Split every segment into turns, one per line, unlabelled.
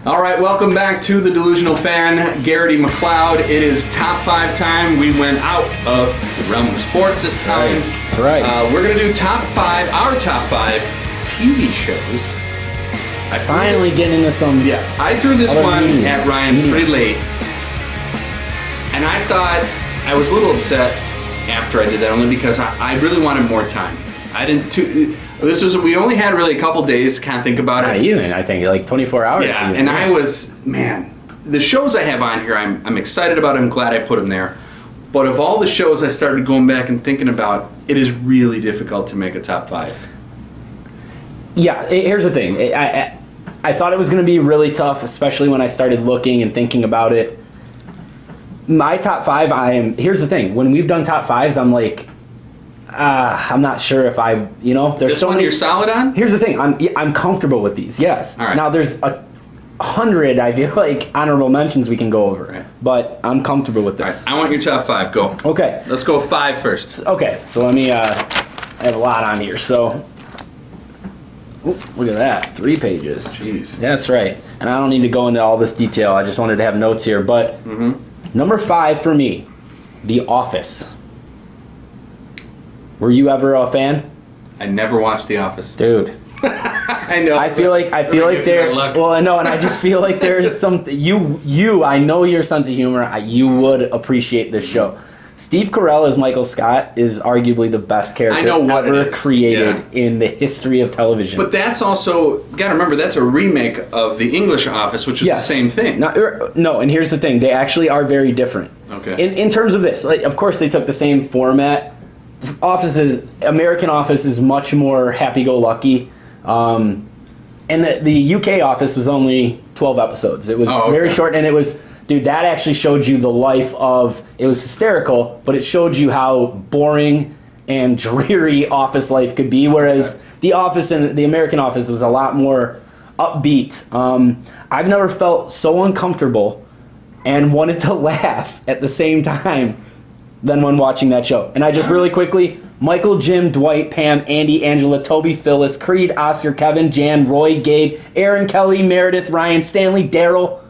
All right, welcome back to the Delusional Fan, Geraghty, McCloud. It is top 5 time. We went out of the realm of sports this time.
That's right.
We're going to do our top 5 TV shows.
I finally getting into some.
Yeah, I threw this one at Ryan pretty late. And I thought I was a little upset after I did that, only because I really wanted more time. We only had really a couple days to kind of think about it.
Not even, I think, like 24 hours.
Yeah, and I was, the shows I have on here, I'm excited about. I'm glad I put them there. But of all the shows I started going back and thinking about, it is really difficult to make a top 5.
Yeah, here's the thing. I thought it was going to be really tough, especially when I started looking and thinking about it. My top 5, here's the thing. When we've done top 5s, I'm like, I'm not sure if there's
this
so
one
many.
You're solid on?
Here's the thing. I'm comfortable with these. Yes.
All right.
Now there's 100. I feel like honorable mentions we can go over,
right.
But I'm comfortable with this.
Right. I want your top 5. Go.
Okay.
Let's go 5 first.
Okay. So let me. I have a lot on here. So. Look at that. 3 pages.
Jeez.
That's right. And I don't need to go into all this detail. I just wanted to have notes here. But number 5 for me, The Office. Were you ever a fan?
I never watched The Office.
Dude.
I know.
I feel like there. Well, I know, and I just feel like there's something. I know your sense of humor. You would appreciate this show. Steve Carell as Michael Scott is arguably the best character ever created in the history of television.
But that's also, you gotta remember, that's a remake of the English Office, which is the same thing.
No, and here's the thing. They actually are very different.
Okay.
In terms of this, like, of course they took the same format. American Office is much more happy-go-lucky. And the UK Office was only 12 episodes. It was very short, and it was... Dude, that actually showed you the life of... It was hysterical, but it showed you how boring and dreary office life could be, whereas the Office and the American Office was a lot more upbeat. I've never felt so uncomfortable and wanted to laugh at the same time than when watching that show. And I just really quickly... Michael, Jim, Dwight, Pam, Andy, Angela, Toby, Phyllis, Creed, Oscar, Kevin, Jan, Roy, Gabe, Aaron, Kelly, Meredith, Ryan, Stanley, Daryl...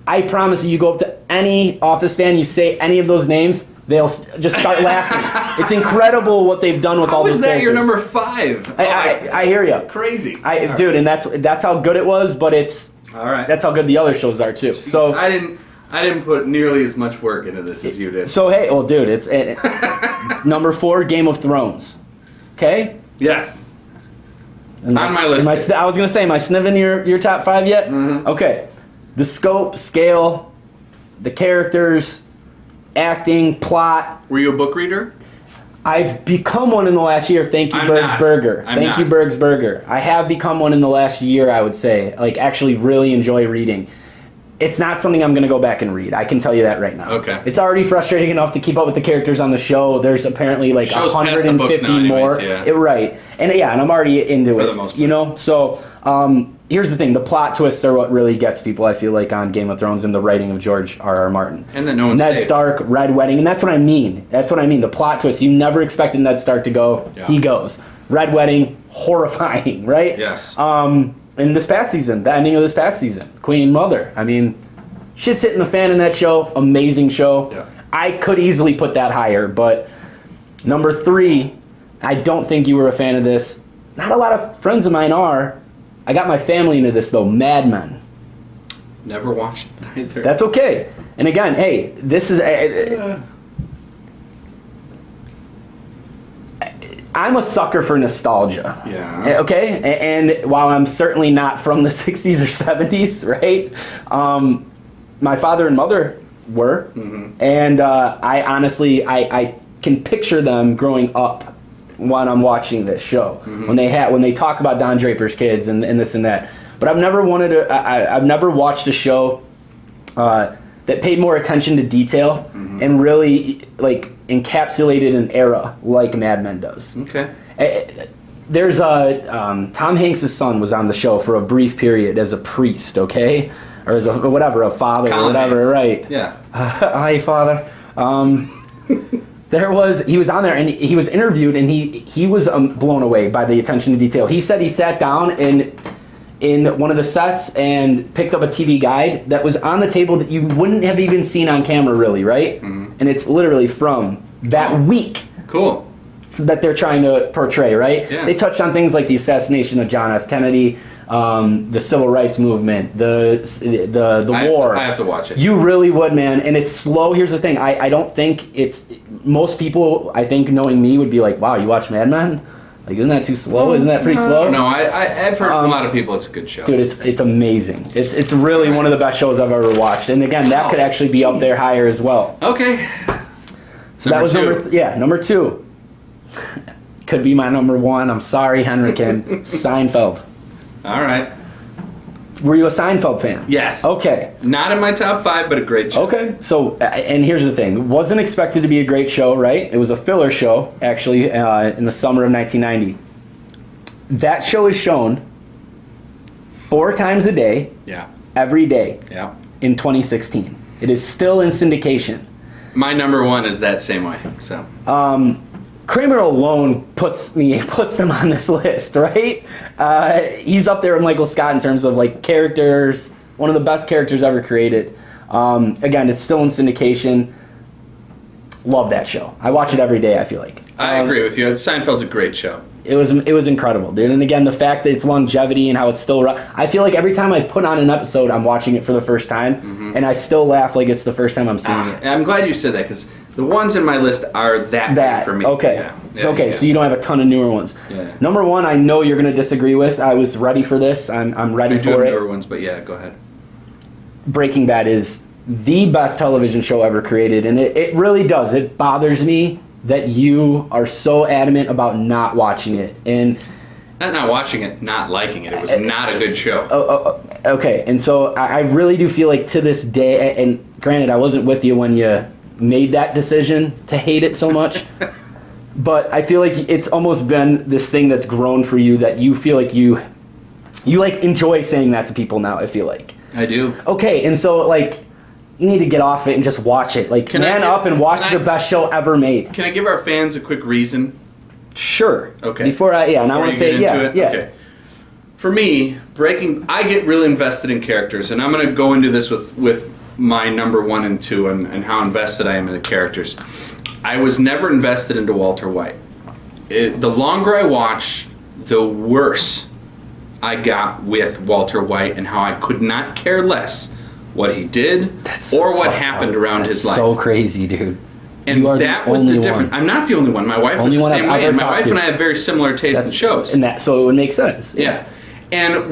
I promise you go up to any Office fan, you say any of those names, they'll just start laughing. It's incredible what they've done with all those characters.
How is that your number 5?
I hear you.
Crazy.
Dude, and that's how good it was, but that's how good the other shows are too. So
I didn't put nearly as much work into this as you did.
So hey, well, dude, it's number 4, Game of Thrones. Okay?
Yes. On my list.
I was gonna say, am I sniffing your top 5 yet?
Mm-hmm.
Okay. The scope, scale, the characters, acting, plot.
Were you a book reader?
I've become one in the last year. Thank you, Berg's Burger. Thank you, Berg's Burger. I have become one in the last year, I would say. Like, actually really enjoy reading. It's not something I'm going to go back and read. I can tell you that right now.
Okay.
It's already frustrating enough to keep up with the characters on the show. There's apparently like 150 more. Right. And I'm already into it. For the most part. So, here's the thing. The plot twists are what really gets people, I feel like, on Game of Thrones and the writing of George R.R. Martin.
And that no one's
Ned Stark, Red Wedding, and that's what I mean. The plot twist. You never expected Ned Stark to go. Yeah. He goes. Red Wedding, horrifying, right?
Yes.
In this past season, the ending of this past season, Queen Mother. I mean, shit's hitting the fan in that show. Amazing show. Yeah. I could easily put that higher, but number 3, I don't think you were a fan of this. Not a lot of friends of mine are. I got my family into this, though. Mad Men.
Never watched it either.
That's okay. And again, hey, this is... I'm a sucker for nostalgia.
Yeah.
Okay? And while I'm certainly not from the 60s or 70s, right? My father and mother were. Mm-hmm. And I honestly, I can picture them growing up when I'm watching this show. Mm-hmm. When they talk about Don Draper's kids and this and that. But I've never I've never watched a show that paid more attention to detail and really like encapsulated an era like Mad Men does.
Okay.
There's Tom Hanks' son was on the show for a brief period as a priest, okay? Or as a father or whatever,
Hanks.
right?
Yeah.
Hi, Father. He was on there and he was interviewed and he was blown away by the attention to detail. He said he sat down and in one of the sets and picked up a TV guide that was on the table that you wouldn't have even seen on camera, really, right? Mm-hmm. And it's literally from that week.
Cool.
That they're trying to portray, right?
Yeah.
They touched on things like the assassination of John F. Kennedy, the civil rights movement, the war.
I have to watch it.
You really would, man. And it's slow. Here's the thing. I don't think it's... Most people, I think, knowing me, would be like, wow, you watch Mad Men? Like, isn't that too slow? Isn't that pretty slow?
No, I've heard from a lot of people it's a good show.
Dude, it's amazing. It's really one of the best shows I've ever watched. And again, that could actually be up there higher as well.
Okay.
So that was number 2. Could be my number 1. I'm sorry, Henrikin. Seinfeld.
All right.
Were you a Seinfeld fan?
Yes.
Okay.
Not in my top 5, but a great show.
Okay. So, and here's the thing. It wasn't expected to be a great show, right? It was a filler show, actually, in the summer of 1990. That show is shown 4 times a day.
Yeah.
Every day.
Yeah.
In 2016. It is still in syndication.
My number 1 is that same way. So.
Kramer alone puts them on this list, right? He's up there with Michael Scott in terms of like characters, one of the best characters ever created. Again, it's still in syndication. Love that show. I watch it every day, I feel like.
I agree with you. Seinfeld's a great show.
It was incredible, dude. And again, the fact that it's longevity and how it's still... I feel like every time I put on an episode, I'm watching it for the first time, and I still laugh like it's the first time I'm seeing it.
I'm glad you said that, because the ones in my list are that for me.
Okay.
Yeah.
So you don't have a ton of newer ones.
Yeah.
Number 1, I know you're going to disagree with. I was ready for this. I'm ready for it.
Newer ones, but yeah, go ahead.
Breaking Bad is the best television show ever created, and it really does. It bothers me that you are so adamant about not watching it. And
not watching it, not liking it. It was not a good show.
Okay, and so I really do feel like to this day, and granted, I wasn't with you when you made that decision to hate it so much, but I feel like it's almost been this thing that's grown for you that you feel like you like enjoy saying that to people now, I feel like.
I do.
Okay, and so like you need to get off it and just watch it. Like man up and watch the best show ever made.
Can I give our fans a quick reason?
Sure.
Okay.
Before I want to say yeah.
Okay. For me, I get really invested in characters, and I'm going to go into this with my number 1 and 2 and how invested I am in the characters. I was never invested into Walter White. The longer I watch, the worse I got with Walter White and how I could not care less what he did or what happened around his life.
So crazy, dude.
And that was the difference. I'm not the only one. My wife was the same way. And my wife and I have very similar tastes in shows.
So it would make sense.
Yeah. And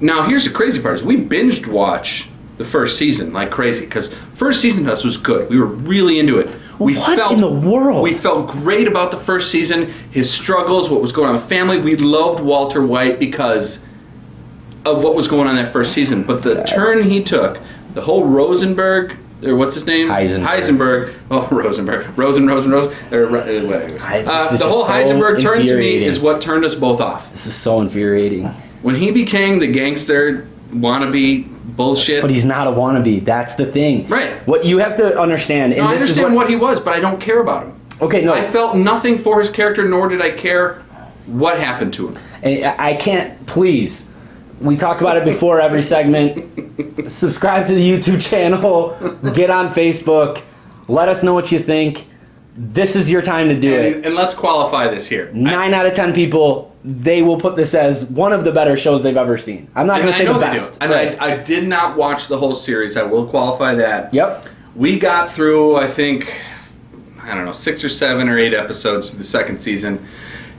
now here's the crazy part is we binged watch the first season like crazy because first season to us was good. We were really into it.
What in the world?
We felt great about the first season, his struggles, what was going on with family. We loved Walter White because of what was going on that first season. But the turn he took, the whole Rosenberg, or what's his name? Heisenberg. Oh, Rosenberg. Rosen. Or whatever. The whole Heisenberg turn to me is what turned us both off.
This is so infuriating.
When he became the gangster wannabe bullshit.
But he's not a wannabe. That's the thing.
Right.
What you have to understand.
No, I understand what he was, but I don't care about him.
Okay, no.
I felt nothing for his character, nor did I care what happened to him.
I can't, please. We talk about it before every segment. Subscribe to the YouTube channel. Get on Facebook. Let us know what you think. This is your time to do it.
And let's qualify this here.
9 out of 10 people, they will put this as one of the better shows they've ever seen. I'm not going to say the best.
And I did not watch the whole series. I will qualify that.
Yep.
We got through, I think, 6 or 7 or 8 episodes of the second season.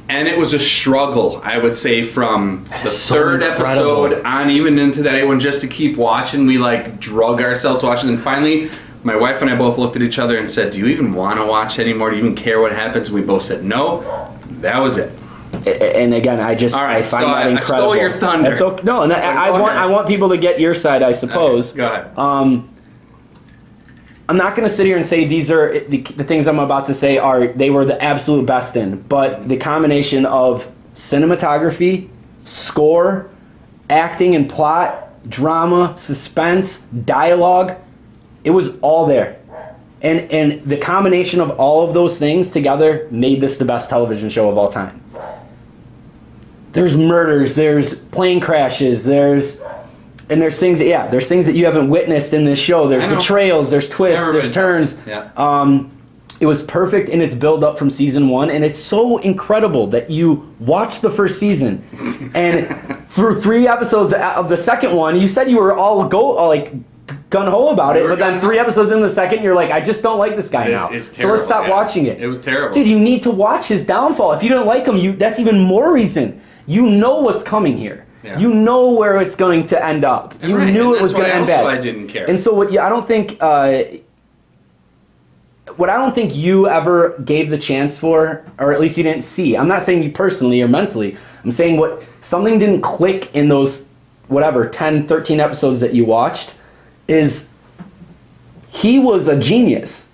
And it was a struggle, I would say, from the third episode on even into that 8th one just to keep watching. We drug ourselves watching. And finally, my wife and I both looked at each other and said, do you even want to watch anymore? Do you even care what happens? And we both said no. That was it.
And again, I find that incredible. I
stole your thunder.
That's okay. No, and I want people to get your side, I suppose.
Okay, go ahead.
I'm not going to sit here and say these are the things I'm about to say they were the absolute best in, but the combination of cinematography, score, acting and plot, drama, suspense, dialogue, it was all there. And the combination of all of those things together made this the best television show of all time. there's murders, there's plane crashes, there's things that you haven't witnessed in this show. There's betrayals, there's twists, there's turns.
Yeah.
It was perfect in its build up from season 1, and it's so incredible that you watched the first season, and through 3 episodes of the second one, you said you were all gun ho about it, but then 3 episodes in the second, you're like, I just don't like this guy now. So let's stop watching it.
It was terrible.
Dude, you need to watch his downfall. If you don't like him, that's even more reason. You know what's coming here. Yeah. You know where it's going to end up. You knew it was going to end bad.
I didn't care.
And so I don't think what I don't think you ever gave the chance for, or at least you didn't see. I'm not saying you personally or mentally. I'm saying something didn't click in those 10, 13 episodes that you watched. Is he was a genius.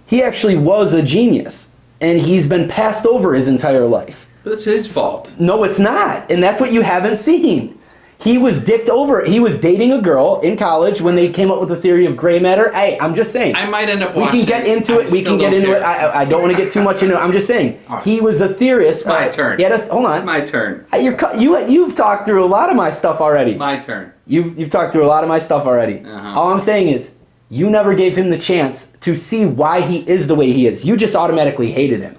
He actually was a genius. And he's been passed over his entire life.
But it's his fault.
No, it's not. And that's what you haven't seen. He was dicked over. He was dating a girl in college when they came up with the theory of gray matter. Hey, I'm just saying.
I might end up watching.
We can get into it. We can get into it. I don't want to get too much into it. I'm just saying. He was a theorist.
My turn.
Hold on.
My turn.
You've talked through a lot of my stuff already.
My turn.
You've talked through a lot of my stuff already. All I'm saying is, you never gave him the chance to see why he is the way he is. You just automatically hated him.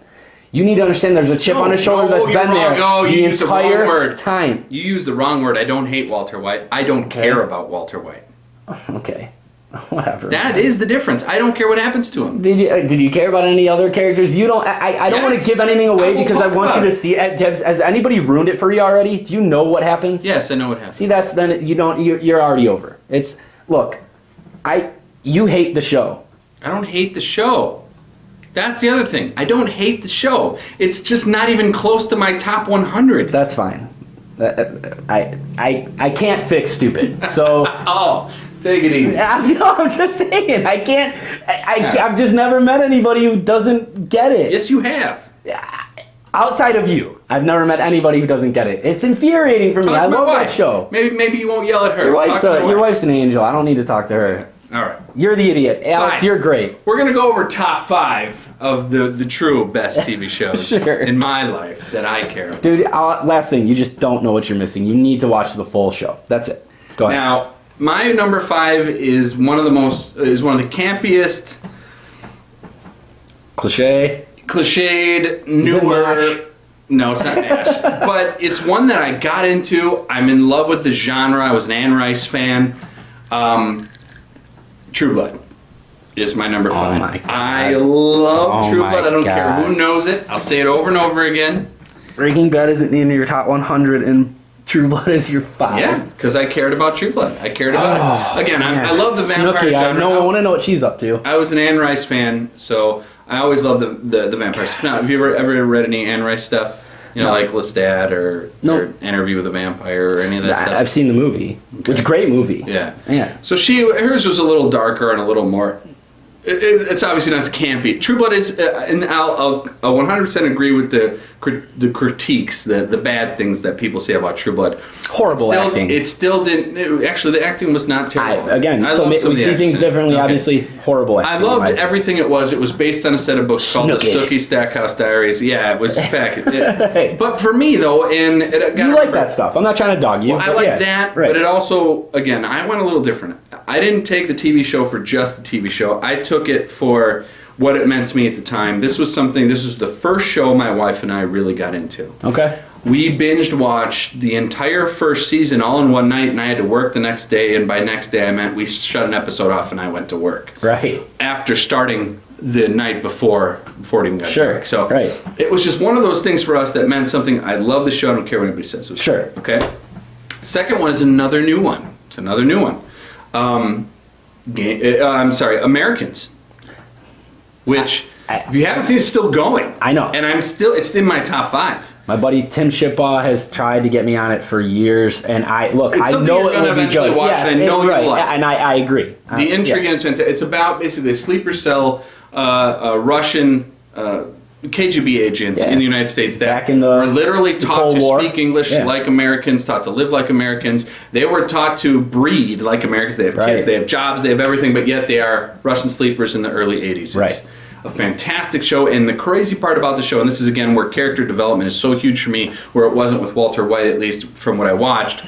You need to understand there's a chip on his shoulder that's been there the entire time.
You used the wrong word. I don't hate Walter White. I don't care about Walter White.
Okay. Whatever.
That is the difference. I don't care what happens to him.
Did you care about any other characters? You don't. I don't want to give anything away because I want you to see it. Has anybody ruined it for you already? Do you know what happens?
Yes, I know what happens.
See, you're already over. You hate the show.
I don't hate the show. That's the other thing. I don't hate the show. It's just not even close to my top 100.
That's fine. I can't fix stupid. So
oh, take it easy.
I'm just saying. I can't. I've just never met anybody who doesn't get it.
Yes, you have.
Outside of you, I've never met anybody who doesn't get it. It's infuriating for me. I love that show.
Maybe you won't yell at her.
Your wife's an angel. I don't need to talk to her.
All right.
You're the idiot. Alex, you're great.
We're going to go over top 5 of the true best TV shows in my life that I care about.
Dude, last thing, you just don't know what you're missing. You need to watch the full show. That's it. Go ahead.
Now, my number 5 is one of the campiest, cliched, newer. No, it's not Ash. But it's one that I got into. I'm in love with the genre. I was an Anne Rice fan. True Blood is my number 5.
Oh my God.
I love True Blood. I don't care who knows it. I'll say it over and over again.
Breaking Bad isn't in your top 100 and True Blood is your 5.
Yeah, because I cared about True Blood. I cared about it. Again, I love the vampire
Snooki,
genre.
I want to know what she's up to.
I was an Anne Rice fan, so I always loved the vampires. Now, have you ever read any Anne Rice stuff? Like Lestat or Interview with a Vampire or any of that stuff?
I've seen the movie. Okay. Which great movie.
Yeah. So hers was a little darker and a little more. It's obviously not as campy. True Blood is, and I'll 100% agree with the critiques, the bad things that people say about True Blood.
Horrible acting.
It still didn't. Actually, the acting was not terrible.
We see things differently. Okay. Obviously, horrible acting.
I loved everything it was. It was based on a set of books called the Snooki Stackhouse Diaries. Yeah, it was fact. But for me though, and
you like that stuff. I'm not trying to dog you.
Well, I like that, right. But it also, again, I went a little different. I didn't take the TV show for just the TV show. I took it for what it meant to me at the time. This was the first show my wife and I really got into.
Okay.
We binged watched the entire first season all in one night, and I had to work the next day, and by next day I meant we shut an episode off and I went to work.
Right.
After starting the night before it even got dark. So
right.
It was just one of those things for us that meant something. I love the show. I don't care what anybody says.
Sure.
Okay. Second one is another new one. It's another new one. I'm sorry, Americans. Which, if you haven't seen, it's still going.
I know.
And it's in my top 5.
My buddy Tim Shipbaugh has tried to get me on it for years, and I know it will be good.
Yes, I know you like.
And I agree.
The intrigue and it's about basically a sleeper cell, Russian KGB agents in the United States that were literally taught to speak English like Americans, taught to live like Americans. They were taught to breed like Americans. They have kids, they have jobs, they have everything, but yet they are Russian sleepers in the early 80s.
Right.
a fantastic show. And the crazy part about the show, and this is again where character development is so huge for me, where it wasn't with Walter White, at least from what I watched,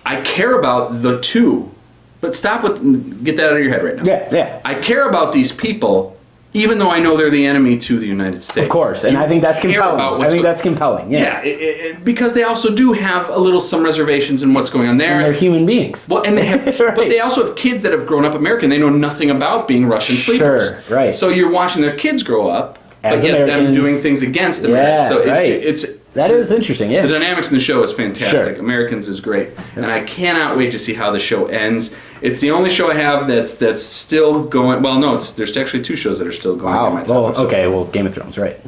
I care about the two. But get that out of your head right now.
Yeah.
I care about these people, even though I know they're the enemy to the United States.
Of course, and I think that's compelling. That's compelling. Yeah,
because they also do have some reservations in what's going on there.
And they're human beings.
Well, and they have,
right.
but they also have kids that have grown up American. They know nothing about being Russian sleepers.
Sure, right.
So you're watching their kids grow up,
as
but yet
Americans,
them doing things against America.
Yeah,
So
right. That is interesting, yeah.
The dynamics in the show is fantastic.
Sure.
Americans is great. And I cannot wait to see how the show ends. It's the only show I have that's still going. Well, no, there's actually 2 shows that are still going.
Wow.
In my top
Okay, well, Game of Thrones, right.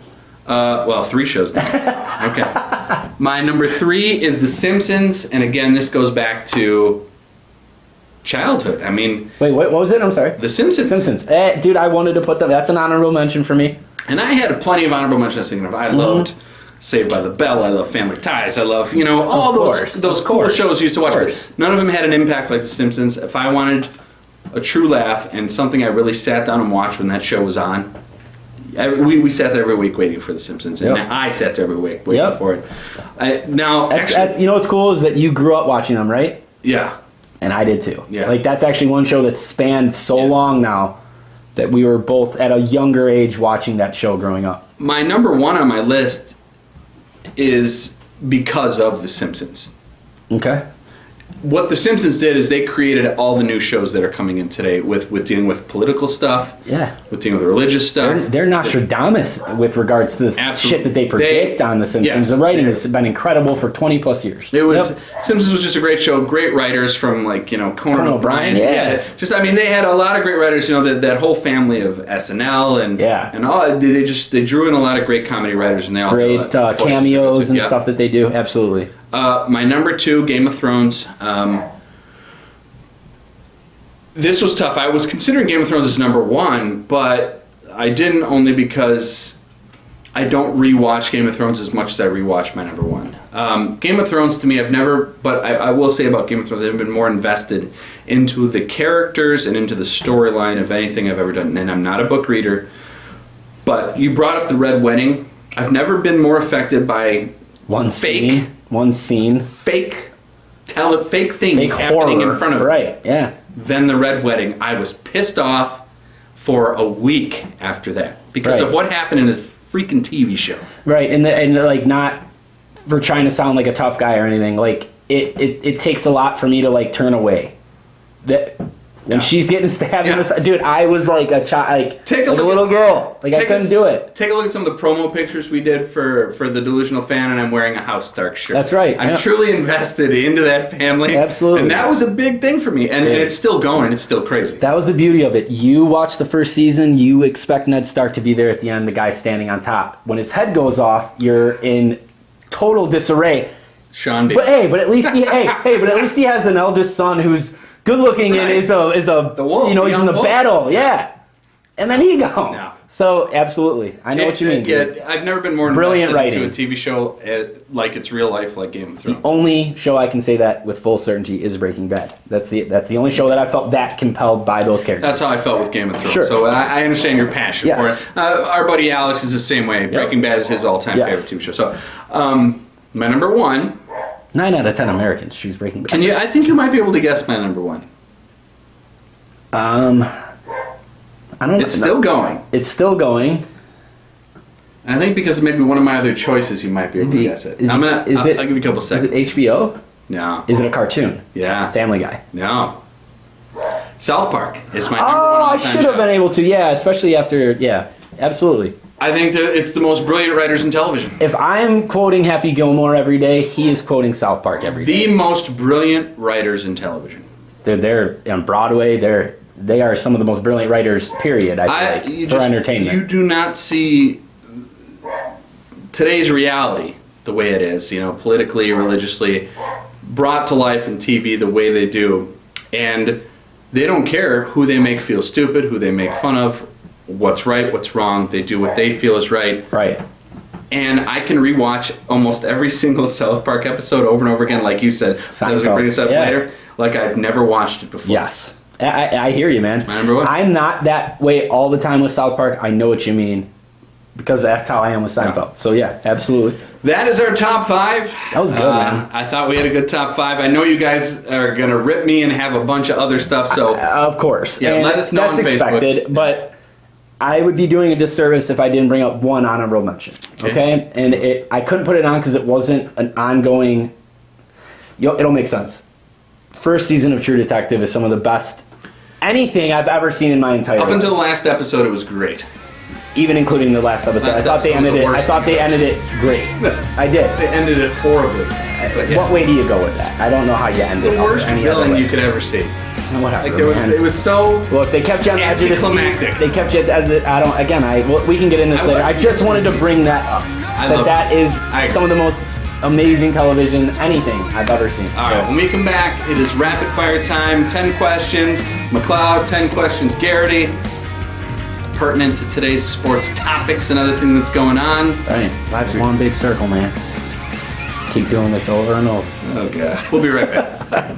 3 shows now. Okay. My number 3 is The Simpsons. And again, this goes back to childhood. I mean...
Wait, what was it? I'm sorry.
The Simpsons.
Dude, I wanted to put them. That's an honorable mention for me.
And I had plenty of honorable mentions I was thinking of. I loved Saved by the Bell. I love Family Ties. I love, all those cool shows you used to watch. But none of them had an impact like The Simpsons. If I wanted a true laugh and something I really sat down and watched when that show was on, we sat there every week waiting for The Simpsons. And I sat there every week waiting for it.
That's what's cool is that you grew up watching them, right?
Yeah.
And I did too.
Yeah.
Like, that's actually one show that's spanned so long now that we were both at a younger age watching that show growing up.
My number 1 on my list is because of The Simpsons.
Okay.
What The Simpsons did is they created all the new shows that are coming in today with dealing with political stuff.
Yeah.
With dealing with religious stuff.
They're Nostradamus with regards to the shit that they predict on The Simpsons. The writing has been incredible for 20 plus years.
It was Simpsons was just a great show. Great writers from Conan O'Brien.
Yeah.
They had a lot of great writers. That whole family of SNL and all. They drew in a lot of great comedy writers, and they all
great cameos and stuff that they do. Absolutely.
My number 2, Game of Thrones. This was tough. I was considering Game of Thrones as number 1, but I didn't, only because I don't rewatch Game of Thrones as much as I rewatch my number 1. Game of Thrones, to me, I will say about Game of Thrones, I've been more invested into the characters and into the storyline of anything I've ever done. And I'm not a book reader, but you brought up the Red Wedding. I've never been more affected by
one scene, fake
things happening in front of
me.
Than the Red Wedding. I was pissed off for a week after that because of what happened in the freaking TV show.
Right, and not for trying to sound like a tough guy or anything. Like it takes a lot for me to turn away. When she's getting stabbed in the dude, I was like a child, like a little girl. I couldn't do it.
Take a look at some of the promo pictures we did for the Delusional fan, and I'm wearing a House Stark shirt.
That's right.
I'm truly invested into that family.
Absolutely.
And that was a big thing for me, and it's still going. It's still crazy.
That was the beauty of it. You watch the first season, you expect Ned Stark to be there at the end, the guy standing on top. When his head goes off, you're in total disarray.
Sean B.
But at least he has an eldest son who's good looking and is a
the wolf,
he's in the battle, and then he gone.
No.
So absolutely, I know what you mean.
I've never been more
brilliant
invested
writing
into a TV show like it's real life, like Game of Thrones.
The only show I can say that with full certainty is Breaking Bad. That's the only show that I felt that compelled by those characters.
That's how I felt with Game of Thrones.
Sure.
So I understand your passion for it. Our buddy Alex is the same way. Breaking Bad is his all-time favorite TV show. So my number 1.
9 out of 10 Americans choose Breaking Bad.
I think you might be able to guess my number 1.
I don't know.
It's still going.
It's still going.
And I think because maybe one of my other choices, you might be able to guess it. I'll give you a couple seconds.
Is it HBO?
No.
Is it a cartoon?
Yeah.
Family Guy?
No. South Park is my number 1
I should have been able to, especially after, absolutely.
I think that it's the most brilliant writers in television.
If I'm quoting Happy Gilmore every day, he is quoting South Park every day.
The most brilliant writers in television.
They're on Broadway. They are some of the most brilliant writers, period, I feel like, for entertainment.
You do not see today's reality the way it is, politically, religiously, brought to life in TV the way they do. And they don't care who they make feel stupid, who they make fun of, what's right, what's wrong. They do what they feel is right.
Right.
And I can rewatch almost every single South Park episode over and over again, like you said. I was going to bring this up later. Like I've never watched it before.
Yes. I hear you, man.
My number one.
I'm not that way all the time with South Park. I know what you mean. Because that's how I am with Seinfeld. Yeah. So yeah, absolutely.
That is our top 5.
That was good, man.
I thought we had a good top 5. I know you guys are going to rip me and have a bunch of other stuff, so...
of course.
Yeah,
and
let us know on Facebook.
That's expected, but I would be doing a disservice if I didn't bring up one honorable mention. Okay? And I couldn't put it on because it wasn't an ongoing... It'll make sense. First season of True Detective is some of the best anything I've ever seen in my entire life.
Up until the last episode, it was great.
Even including the last episode. I thought they ended it great. I did.
They ended it horribly.
What way do you go with that? I don't know how you end it.
The worst villain you could ever see.
Whatever.
It was so.
Look, they kept you on the edge of the seat. They kept you. I don't. Again, we can get in this later. I just wanted to bring that up. That is some of the most amazing television, anything I've ever seen.
All right, when we come back, it is rapid fire time. 10 questions. McCloud, 10 questions. Geraghty. Pertinent to today's sports topics and other thing that's going on.
Right. Life's one big circle, man. Keep doing this over and over.
Oh, God. We'll be right back.